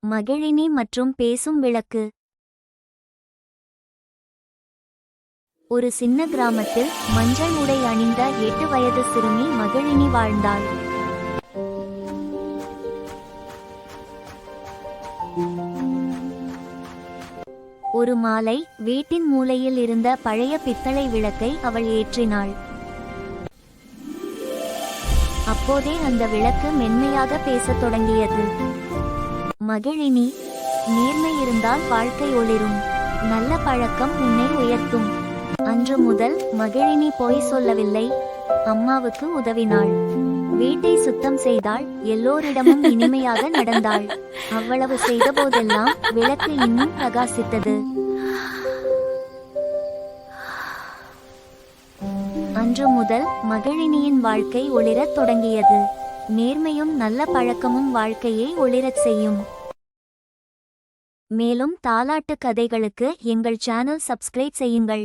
மகிழினி மற்றும் பேசும் விளக்கு. ஒரு சின்ன கிராமத்தில் மஞ்சள் உடை அணிந்த 8 வயது சிறுமி மகிழினி வாழ்ந்தாள். ஒரு மாலை வீட்டின் மூலையில் இருந்த பழைய பித்தளை விளக்கை அவள் ஏற்றினாள். அப்போதே அந்த விளக்கு மென்மையாக பேசத் தொடங்கியது. மகிழினி, நேர்மை இருந்தால் வாழ்க்கை ஒளிரும். நல்ல பழக்கம் உன்னை உயர்த்தும். அன்று முதல் மகிழினி பொய் சொல்லவில்லை. அம்மாவுக்கு உதவினாள், வீட்டை சுத்தம் செய்தாள், எல்லோரிடமும் இனிமையாக நடந்தாள். அவ்வளவு செய்தபோதெல்லாம் விளக்கு இன்னும் பிரகாசித்தது. அன்று முதல் மகிழினியின் வாழ்க்கை ஒளிரத் தொடங்கியது. நேர்மையும் நல்ல பழக்கமும் வாழ்க்கையை ஒளிரச் செய்யும். மேலும் தாலாட்டு கதைகளுக்கு எங்கள் சேனல் சப்ஸ்கிரைப் செய்யுங்கள்.